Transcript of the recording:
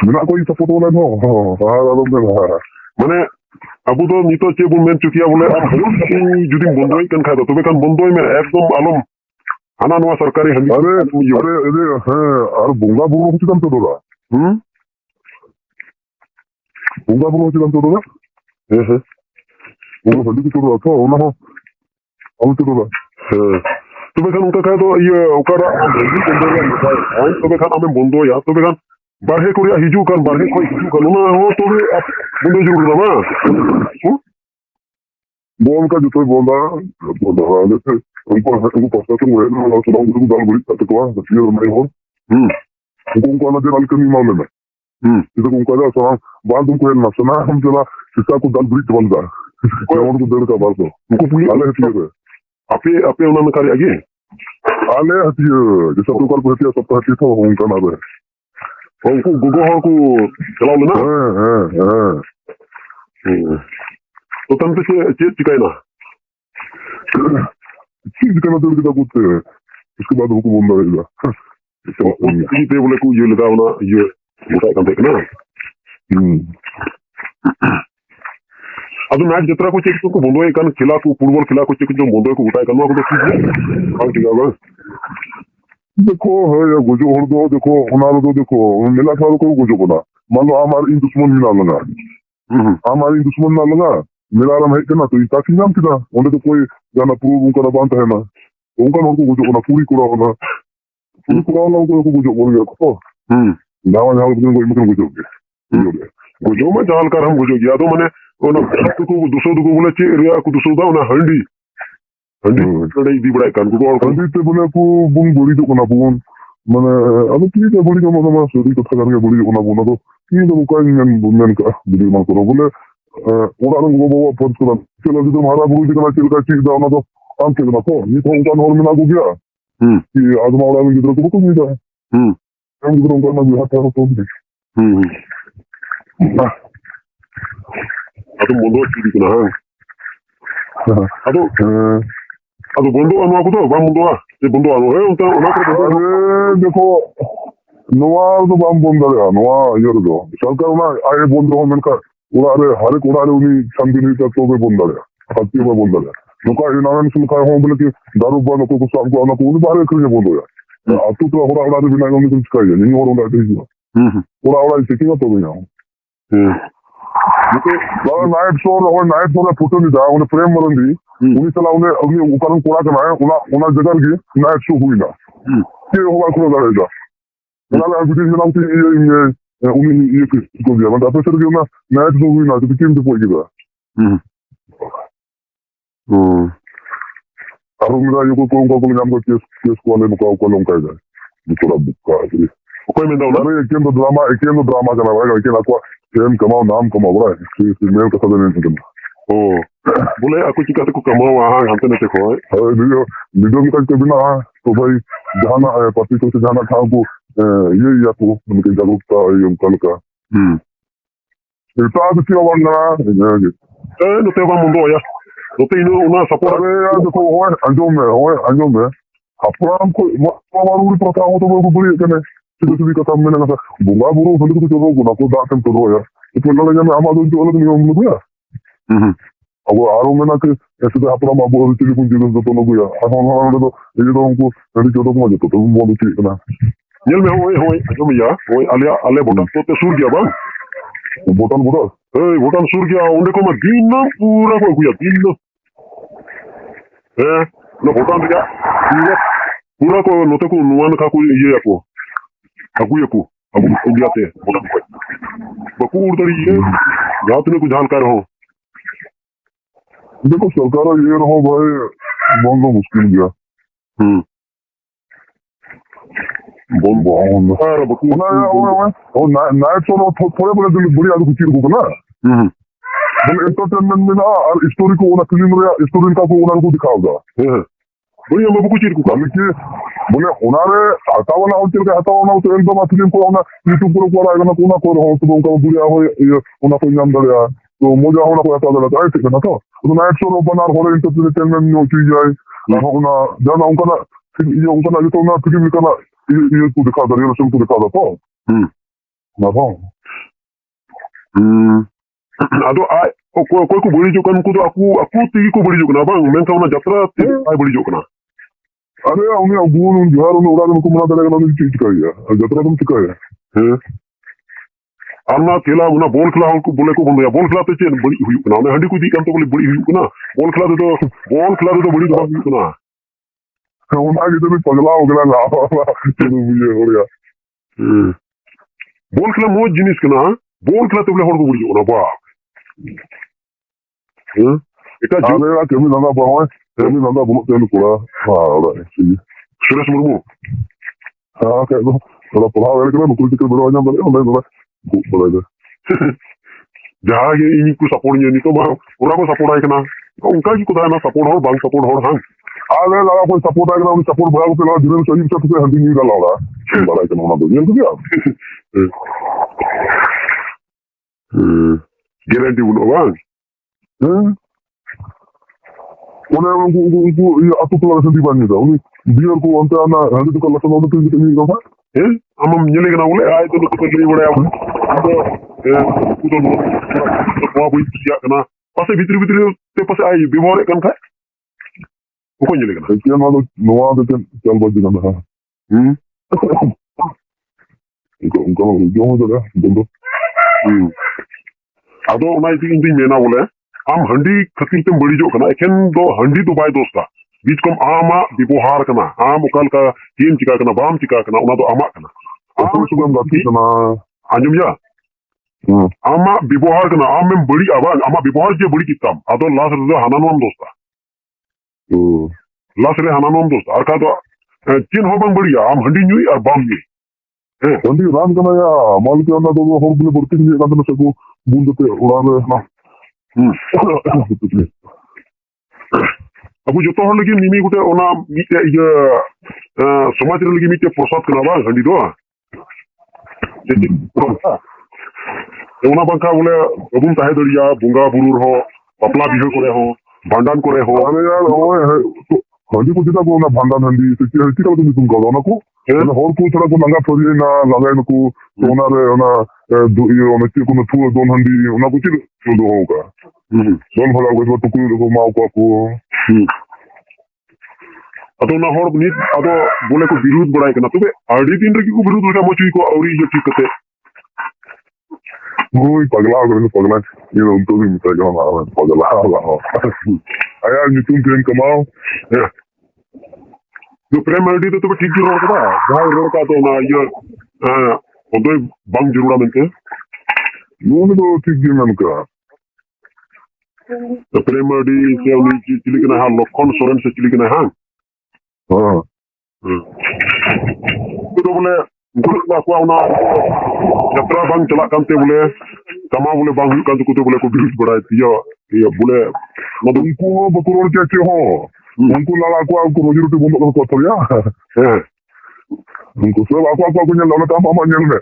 Mena ko isa photo lain ho. Alam mena. Mane abu do nito che bu men chukia bole judi bondoy kan kha do tobe kan bondoy me ekdom alom ana noa sarkari handi are ar bunga buru huchi tam to da bunga buru huchi tam to da bunga handi to da to ona ho am to da tobe kan unka kha do ye ukara tobe kan ame bondoy ya tobe kan barhe korea hiju kan barhe koi hiju kan ona ho tobe bondoy jurur da ma bom ka jutoy bonda bonda uनको पता तो है ना तो हम लोग दाल बड़ी तक तो है फिर मैं हो उनको ना देर अलकमी मामले में इधर उनको जा सलाम बाद उनको है ना सुना हम चला सिसा को दाल बड़ी बंदा कोई और को देर का बात हो उनको पूरी आले है फिर आपे आपे उन्होंने कार्य आगे आले है जैसे तो कल पहुंचे सब तो हटी था उनका ना है उनको गुगो हो को चलाओ ना तो तंत्र से चेत चिकाई ना चीज करना तो कितना कुछ है इसके बाद हमको बोलना रहेगा ये पे बोले को ये लगाओ ना ये मोटा काम देखना अब मैच जितना को चेक को बोलो एक खिला को फुटबॉल खिला को चेक जो बोलो को उठाए करना को तो ठीक है ठीक है देखो है या गुजो हो दो देखो हमारा तो देखो मिला था को गुजो बना मान लो हमारे इन दुश्मन ना लगा हमारे दुश्मन ना लगा मेरा आराम है ना तो ताकि नाम कितना उन्हें तो कोई जाना प्रूव उनका बांध है ना उनका उनको गुजो ना पूरी कura होना उनको गुजो बोल गया तो दावा जाल को इमकन गुजो के गुजो में जाल कर हम गुजो गया तो मैंने ओना को दूसरो को बोले चे एरिया को दूसरो दा ओना हंडी कड़े दी बड़ा कान को और हंडी ते बोले को बुन बोली तो कोना बुन माने अब की ते बोली को ममा सोरी तो थकर के बोली कोना बुन तो की तो का men का बोली मा करो बोले orang bawa peraturan. Kalau kita marah bulu kita nak cakap cik dah nak am cakap apa? Ni tuan orang mana aku dia? Ki agama orang kita tu betul ni dah. Yang kita orang nak lihat orang tu ni. Ado mundo ciri kena. Ado mundo anu aku tu, bang mundo ah. Ni mundo anu. Untuk orang tu देखो नवा तो बम बंद है नवा ये तो सरकार ना आए बंद हो मनका उड़ारे हर एक उड़ारे उन्हीं संबिनी तक तो बंद है हत्ती में बंद है नुका इनाम से खाए हो बोले कि दारू बंद को कुछ हमको ना कोई बाहर करने बंद हो गया अब तो उड़ा उड़ा बिना हम कुछ कहिए नहीं और उड़ा दे उड़ा उड़ा चेकिंग तो नहीं मुझे बाबा नाइट शो और नाइट शो में फोटो नहीं था उन्हें प्रेम मरंदी उन्हीं सला उन्हें अगली उकारण कोड़ा करना है उना जगह की नाइट शो हुई ना ये होगा खुला रहेगा उन्होंने वीडियो में नाम ये उन्हें ये को दिया मतलब प्रेशर के ना मैच जो हुई ना तो टीम पे पहुंच गया और मेरा ये को नाम का केस को वाले मुकाव को लोग कह जाए थोड़ा बुक्का है कोई में दाव अरे एक ड्रामा करना है लेकिन आपको फेम कमाओ नाम कमाओ बड़ा है फीमेल का सब नहीं करना ओ बोले aku चिका को कमाओ वहां हम तो नहीं देखो है वीडियो में तक बिना तो भाई जाना है पति को जाना था को ये या तो उनके जागरूकता ये कल का está de tio wanga no te va mundo ya no te ino una sapora ya de ko hoy anjome apram ko maru prata ho to ko buri kene tu ka tam mena na bunga buru holi ko to ko na ko da tem to ya itu na ya ama do to ni om ya अब आरो में ना कि ऐसे तो अपना माँ बोल रही थी कुछ चीज़ों तो लोग या हम तो ये तो हमको नदी चौदह को मजे तो वो लोग ठीक ना ये में होए जो में या होए आले बोटन तो सूर गया बाल बोटन बोटन सूर गया उन्हें को मैं दिन ना पूरा को कुया दिन ना बोटन गया पूरा को नोटे को नुआन का कोई ये को अब गया थे बोटन को बकूर तरी ये जात में कुछ जानकार हो देखो सरकार ये रहो भाई बहुत मुश्किल गया नाइट शो थोड़े बड़े दिन बड़ी आदमी चीज को ना एंटरटेनमेंट में ना और स्टोरी को ना फिल्म रे स्टोरी का को उन्हें को दिखाओगा बड़ी हम को चीज को कि बोले उन्हें हटावा ना होते के हटावा ना तो एकदम फिल्म को ना यूट्यूब पर को आएगा ना को ना को हो तो उनका बुरा हो उन्हें कोई नाम दरिया तो मुझे होना को हटा देना चाहिए ठीक है ना तो नाइट शो बना और एंटरटेनमेंट में चीज जाए ना जाना उनका ना ये उनका ना तो ना फिल्म का ना ये को दिखा दे ये रस्म को दिखा दो तो Nabong. ado ai koy ko bari jo kan ko do aku ti ko bari jo kana bang men ka una jatra ti ai bari jo kana Are uni abun jihar no ura ko muna dale kana ni chीज का है जतरा तुम चिका है अन्ना केला una bol khela ko bole ko bondo ya bol khela te chen bari huyu kana me handi ko di kan to bole bari huyu kana bol khela to bari do huyu kana una के तो पगला हो गया ना तो ये हो गया bol khela mo jinis kana bol khela te bole hor ko bari jo kana ba eta jo अरे कभी नंदा पावे कभी नंदा बहुत तेल कोड़ा हां और सी suresh murmu हां के तो थोड़ा पढ़ा वाले के ना कुछ के बड़ा जान बड़े ऑनलाइन बड़ा बड़ा jaha ge ini ku support ni to ba ura ko support ai kana unka ki ko da na support hor bang support hor hang अरे लगा कोई सपोर्ट आएगा ना सपोर्ट बड़ा को पहला धीरे से सब से हंडी नहीं डाला होगा बड़ा के ना दो ये तो क्या guarantee uno ba उन्हें उनको ये आतो तो लगा संदीप आने था उन्हें बियर को अंत आना हंडी तो कल लगा तो नहीं होगा amam nyele kana ule ai to ko ni wala am ko to no ko bu ya kana passe vitri te passe ai bimore kan ka ko nyele kana क्या ना तो नवा तो चल बज गया ना उनको जो हो जाएगा बोलो ado unai ti indi mena wala am handi khatil tem badi jo kana eken do handi do bai dosta बीच कम आमा व्यवहार करना आम उकल का तीन चिका करना बाम चिका करना उना तो आमा करना आम सुगम गाती करना अंजुम या आमा व्यवहार करना आम में बड़ी आवाज आमा व्यवहार जे बड़ी किताम अदो लास रे हनानोम दोस्ता लास रे हनानोम दोस्ता और का तो चिन हो बंग बड़ी आम हंडी न्यूई और बाम न्यूई हंडी राम करना या माल के अंदर तो होर बुले बढ़ती नहीं का तो सको बूंद पे उड़ा रहे ना अब जो तो लगी निमी गुटे ओना मिटे ये समाज रे लगी मिटे प्रसाद कना बा हंडी दो ओना बंका बोले अबुन ताहे दरिया बुंगा बुरुर हो पपला बिहे करे हो भांडन करे हो अरे यार ओए हंडी को जिता को ना भांडन हंडी तो क्या का तो तुम कहो ना को ना होर को थोड़ा को लंगा थोड़ी ना लंगा को सोना रे ना दो ये ना को ना थू दोन हंडी ना को चिर दो होगा दोन भला को तो को माओ को अतो ना होर नि अतो बोले को विरोध बड़ाई करना तबे आडी दिन रे को विरोध उठा मचुई को औरी ये ठीक कते Muy pagla ये उनको भी मिलता है हमारा पगला आया नितुन प्रेम कमाओ जो प्रेम आईडी तो ठीक जरूर का जहां रोड का तो ना ये ओदो बंग जरूर बनते नून तो ठीक जी मन का तो प्रेम आईडी से उन्हीं चिली के ना लखन सोरेन से चिली के ना हां तो बोले गुरु को ना यात्रा बंग चला कांते बोले कमा बोले बंग कांते को बोले को विरोध बढ़ाई थी ये बोले उनको बकुरोड़ क्या हो उनको लाला को रोजी रोटी बंद कर तो या उनको सब आपको आपको कुछ लाना काम हम में